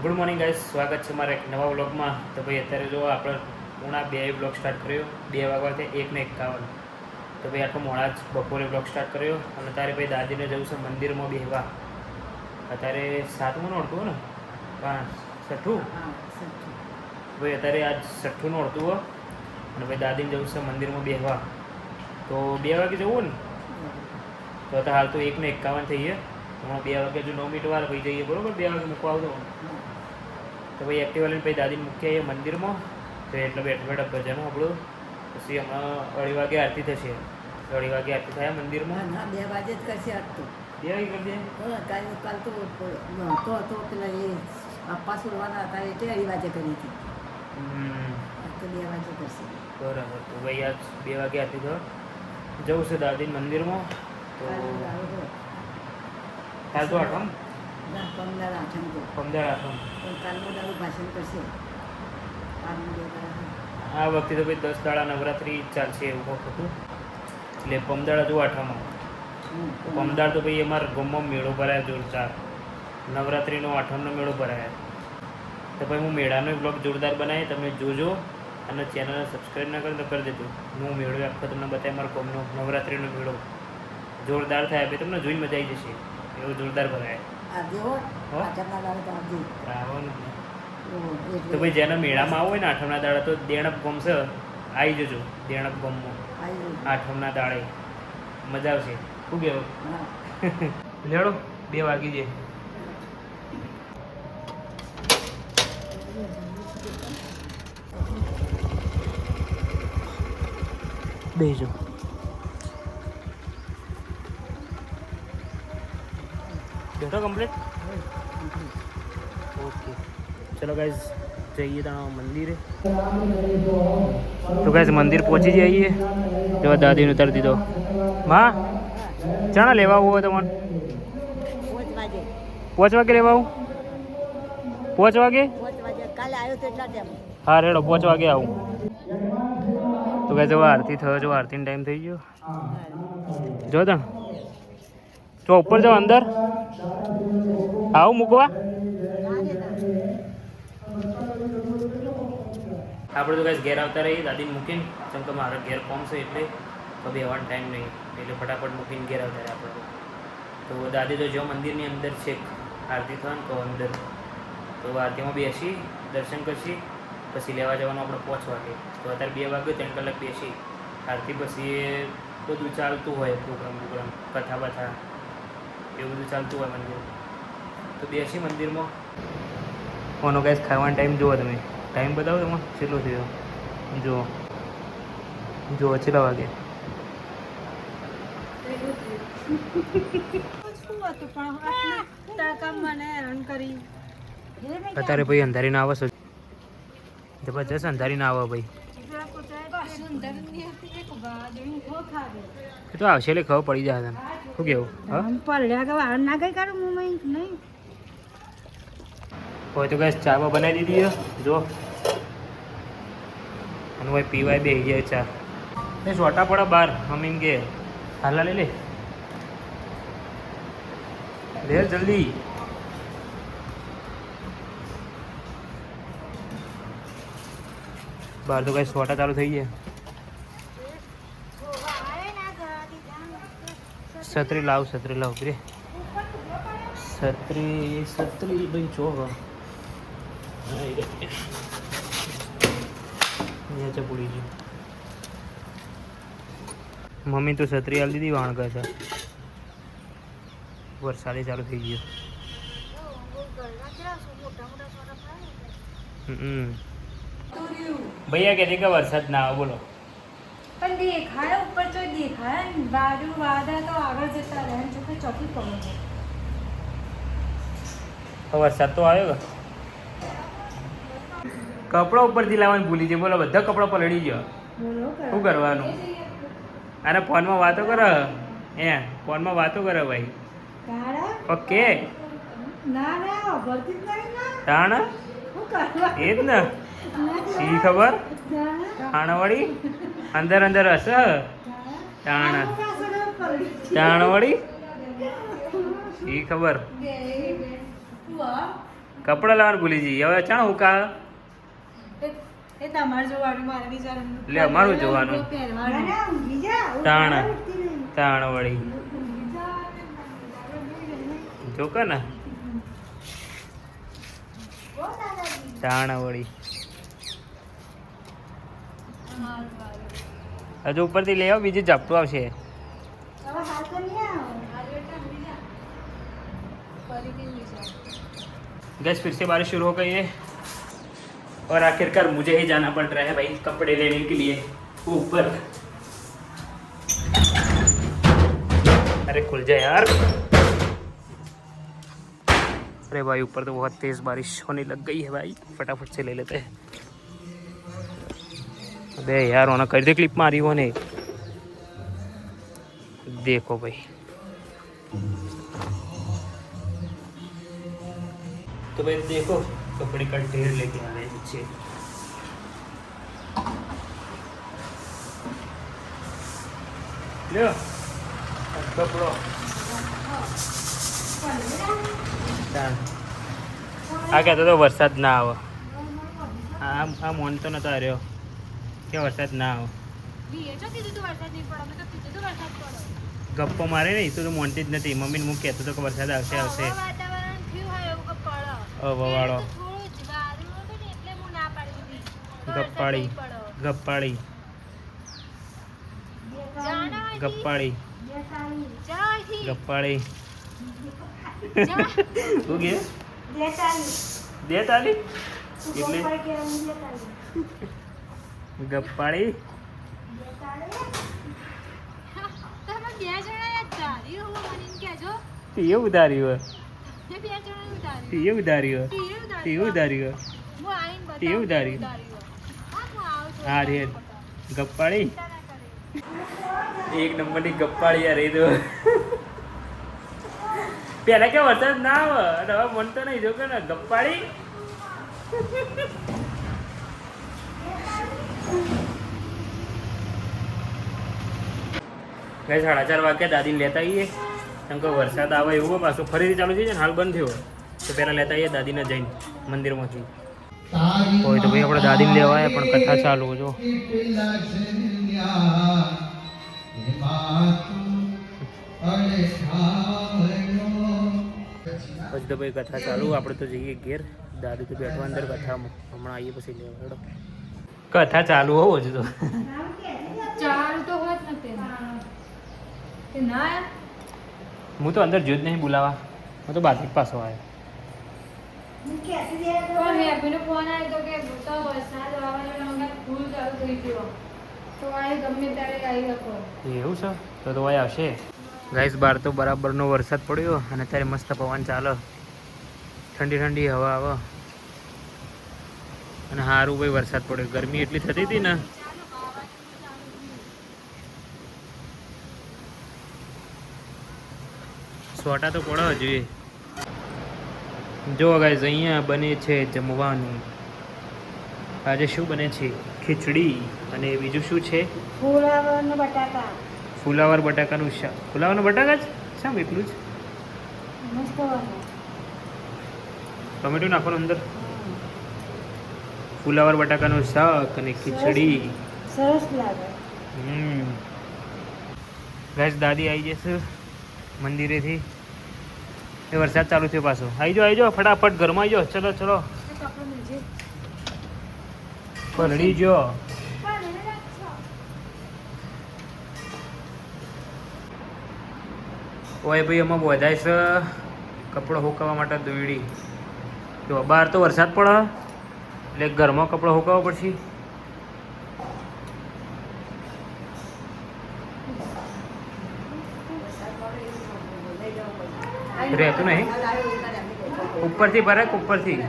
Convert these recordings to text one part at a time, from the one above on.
Good morning guys, સ્વાગત છે મારા એક નવા વ્લોગમાં. તો ભાઈ અત્યારે જો આપણે પૂણા 2 વ્લોગ સ્ટાર્ટ કર્યો, 2 વાગ્યાથી 1:51. તો ભાઈ આટલો મોડા જ બપોરે વ્લોગ સ્ટાર્ટ કર્યો. અને તારે ભાઈ દાદીને જવું છે મંદિરમાં બેહવા. અત્યારે 7મું નોરતું ને 6ઠું ભાઈ, અત્યારે આજ 6ઠું નોરતું હોય. અને ભાઈ દાદીને જવું છે મંદિરમાં બેહવા. તો 2 વાગે જવું ને તો હાલ તો 1:51 થઈ ગયા. હમણાં 2 વાગે જો 9 મિનિટ વાર ભાઈ જઈએ, બરોબર? 2 વાગે મૂકવા આવતો તો ભાઈ એક્ટિવા લઈને ભાઈ દાદીને મૂકી આવીએ મંદિરમાં. તો એટલે બેઠા બેઠા ભજન આપણું. પછી હમણાં 2:30 વાગે આરતી થશે. 2:30 વાગે આરતી થાય મંદિરમાં. 2 વાગે જ કરશે આજ તો. 2 વાગે કરી દે. કાલ તો નહોતો પેલા એ અપ્પા સુરવાના હતા એટલે 2:30 વાગે કરી હતી. આજ તો 2 વાગે કરશે. બરાબર. તો ભાઈ આજ 2 વાગે આરતી થયો. જવું છે દાદી મંદિરમાં. તો કાલ તો આઠમ. પમદાર આઠમ તો પમદાર આઠમ. કાલનું દારૂ ભાષણ કરશે. આ વખતે તો ભાઈ 10 દાડા નવરાત્રિ ચાલશે એવું કહું હતું. એટલે પમદાડા જો આઠમમાં પમદાર તો ભાઈ અમારા ગામમાં મેળો ભરાય જોરદાર. નવરાત્રિનો આઠમનો મેળો ભરાય. તો ભાઈ હું મેળાનો બ્લોગ જોરદાર બનાવી, તમે જોજો. અને ચેનલને સબસ્ક્રાઈબ ના કરો તો કરી દેજો. હું મેળો આખો તમને બતાવી, મારા ગામનો નવરાત્રિનો મેળો જોરદાર થાય. ભાઈ તમને જોઈને મજા આવી જશે, એવો જોરદાર ભરાય. તો ભાઈ જેના મેળામાં આવો હોય ને આઠમના દાડા, તો દેણપ ગામ છે, આવી જજો. દેણપ ગામમાં આઠમના દાડે મજા આવશે. શું કહેવું? લેડો 2 વાગી જાય. બેસજો. બેઠો કમ્પ્લીટ? ઓકે, ચલો ગાઈઝ જઈએ ત્યાં મંદિરે. તો ગાઈઝ મંદિર પહોંચી જઈએ. જો દાદીને ઉતારી દીધો. માં ચાણા લેવા આવું હોય તમારે? 5 વાગે લેવા આવું? 5 વાગે? કાલે આવ્યો તો એટલા ટાઈમ. હા રેડો, 5 વાગે આવું. તો ગાઈઝ હવે આરતી થયો. જો આરતીનો ટાઈમ થઈ ગયો. જો તણ તો ઉપર જાઓ, અંદર આવું મૂકવા. આપણે તો કાંઈ ઘેર આવતા રહીએ દાદીને મૂકીને. કેમ કે મારા ઘેર કોમ છે એટલે તો બેવાનો ટાઈમ નહીં, એટલે ફટાફટ મૂકીને ઘેર આવતા રહે આપણે. તો દાદી તો જો મંદિરની અંદર છે, આરતી થાય ને તો અંદર. તો આરતીમાં બેસી દર્શન કરશી, પછી લેવા જવાનું આપણે 5 વાગે. તો અત્યારે 2 વાગે 3 કલાક બેસી આરતી. પછી એ બધું ચાલતું હોય, પ્રોગ્રામ કથા બથા એવું બધું ચાલતું હોય મંદિર. તો બેસી મંદિરમાં. કોનો કાંઈ ખાવાનો ટાઈમ જુઓ તમે, ટાઈમ બતાવો તમે કેટલો થયો. જુઓ જુઓ કેટલા વાગે. અત્યારે ભાઈ અંધારી ના આવે છે, જબરજસ્ત અંધારી ના આવે ભાઈ. એ તો આવશે એટલે ખબર પડી જાય. શું કેવું? હોય તો ગેસ ચા બનાવી દીધી જો. અને ભાઈ પીવાય બે જાય ચા. એ સોટા પડે બહાર. મમ્મી કે હાલા લે લે જલ્દી. બહાર તો કઈ સોટા ચાલુ થઈ ગયા. છત્રી લાવ રે. છત્રી ભાઈ ચો નીચે પડી ગયું. મમ્મી તો છત્રી આલી દીધી વાણકા છે. વરસાદે ચાલુ થઈ ગયો. ભૈયા કહેતી કે વરસાદ ના આવે. બોલો પણ દેખાય ઉપર તો દેખાય ને બાજુ વાદા તો આગળ જતા રહે જો કે ચોકી પડે. વરસાદ તો આવ્યો. કપડા ઉપરથી લાવવાનું ભૂલી જાય. બોલો બધા કપડા પલળી ગયો. શું કરવાનું? અરે ફોનમાં વાતો કરો. ફોનમાં વાતો કરો ભાઈ. ઓકે તાણ એ જ ને. શી ખબર તાણવાળી અંદર હશે. તાણવાળી શી ખબર. કપડા લાવવાનું ભૂલી જઈએ હવે ચાણ હું કા એ તમારે જોવાનું મારે વિચારવાનું લે, અમારું જોવાનું. પહેરવાનું તાણ વળી જો કે ને તાણ વળી હજુ ઉપરથી લઈ આવો બીજું ઝાપટું આવશે गैस फिर से बारिश शुरू हो गई है और आखिरकार मुझे ही जाना पड़ रहा है भाई कपड़े लेने के लिए ऊपर अरे खुल जाए यार अरे भाई ऊपर तो बहुत तेज बारिश होने लग गई है भाई फटाफट से ले लेते हैं अबे यार होना कर दे क्लिप मारी होने देखो भाई तो भाई देखो कपड़े का ढेर लेके आ रहे हैं नीचे लो कपड़ो આ કહેતો તો વરસાદ ના આવે આ મોન તો નતો આવ્યો કે વરસાદ ના આવે ગપ્પો મારે ને એ તો મોનતી જ નથી મમ્મીને હું કહેતો તો કે વરસાદ આવશે આવશે વાળો ગપ્પાળી ગપ્પાળી ગપ્પાળી ગપ્પાળી શું કે દે તાલી એટલે ગપ્પાળી એ ઉધારી હોય એ ઉધારી હોય એ ઉધારી હોય એ ઉધારી હા રે ગપ્પાળી એક નંબરની ગપ્પાળી યાર એ તો પેલા કે વરસાદ ના આવે અને હવે મન તો નહીં જો કે ને ગપ્પાળી ગઈ 4:30 વાગ્યા દાદીને લેતા આવીએ કેમ કે વરસાદ આવે એવું પાછું ફરીથી ચાલુ થઈ જાય ને હાલ બંધ થયો તો પહેલાં લેતા આવીએ દાદીને જઈને મંદિરમાંથી હોય તો ભાઈ આપણે દાદીને લેવા આવ્યા પણ કથા ચાલુ જો પછી તો ભાઈ કથા ચાલુ આપણે તો જઈએ ઘેર દાદી તો બેઠવા અંદર કથામાં હમણાં આવીએ પછી લેવા હેડો કથા ચાલુ હોવો જ તો ચાલુ તો હોત નથી કે ના હું તો અંદર જોયું જ નહીં બોલાવા હું તો બાજુ પાછો આવ્યો પણ હેપીનો ફોન આવ્યો તો કે તો વરસાદ આવવાનો હમણાં ફૂલ ચાલુ થઈ ગયો તો આ ગમે ત્યારે આવી શકો એવું છે તો ભાઈ આવશે ગાઈસ બહાર તો બરાબરનો વરસાદ પડ્યો અને અત્યારે મસ્ત પવન ચાલે ઠંડી ઠંડી હવા આવે અને સારું ભાઈ વરસાદ પડ્યો ગરમી એટલી થતી હતી ને સોટા તો પડવા જોઈએ જો ગાઈસ અહીંયા બને છે જમવાનું આજે શું બને છે ખીચડી અને બીજું શું છે ફુલાવરનો બટાકા ફુલાવર બટાકાનું શાક ફુલાવરના બટાકા જ શામ એટલું જ મસ્ત બને ટમેટું નાખવાનું અંદર ફુલાવર બટાકાનું શાક અને ખીચડી સરસ લાગે ગાઈસ દાદી આવી જશે મંદિરેથી એ વરસાદ ચાલુ થયો પાછો આવી જાઓ ફટાફટ ઘરમાં આવી જાઓ ચલો ચલો પલળી જો ઓય ભાઈ એમાં વધાય છે કપડો સુકાવવા માટે દોયડી જો બહાર તો વરસાદ પડે એટલે ઘરમાં કપડો સુકાવવા પડશે રહેતું નહીં ઉપરથી ભરે કે ઉપરથી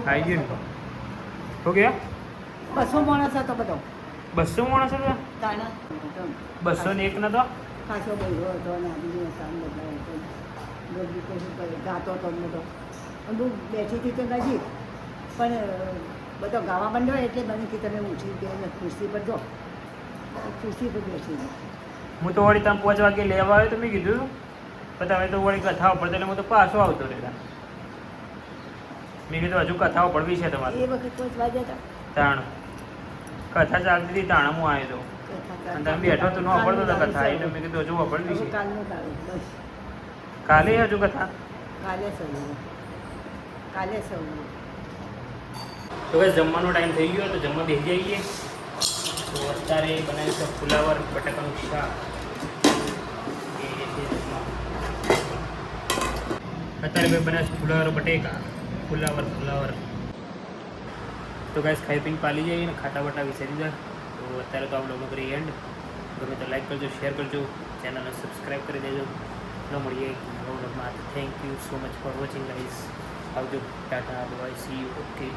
આવી ગયું ને શું ગયા 200 માણસ હતો બધો 200 માણસ હતા તાણા 201 નતો ખાસો બધો હતો અને બીજું કામ બધા બધું કશું કરે ગાતો હતો બધો હું બેઠી હતી તો નજીક પણ બધો ગાવા માંડ્યો એટલે મને કે તમે ઉઠી ગયો ખુરશી પર જો ખુરશી પર બેસી હું તો વળી તમે 5 વાગે લેવા આવ્યો તો મેં કીધું પણ તમે તો વળી કથાઓ પડતો એટલે હું તો પાછો આવતો રહેતા. મેં કીધું હજુ કથાઓ પડવી છે તમારે. એ વખત 5 વાગ્યા તાણ કથા ચાલતી હતી તાણ હું આવ્યો હતો અને તમે બેઠો તો ન પડતો હતો કથા એટલે મેં કીધું હજુ પડવી છે. કાલનું તારું બસ કાલે હજુ કથા. કાલે સૌ તો બસ જમવાનો ટાઈમ થઈ ગયો તો જમવા બેસી જઈએ. તો અત્યારે બનાવ્યું છે ફુલાવર બટાકાનું શાક. એ છે જમવા. અત્યારે ભાઈ બનાવે છે ફુલાવર બટેકા. ફુલાવર તો ગાઈસ ખાઈ પીને પાલી જઈએ ને ખાટા બટા વિશે દીધા. તો અત્યારે તો આપણે લોકો કરી એન્ડ. ગમે તો લાઈક કરજો, શેર કરજો, ચેનલને સબસ્ક્રાઈબ કરી દેજો. ન મળીએ નવા વ્લોગમાં. Thank you so much for watching guys. આવજો, tata, bye, see you. Okay.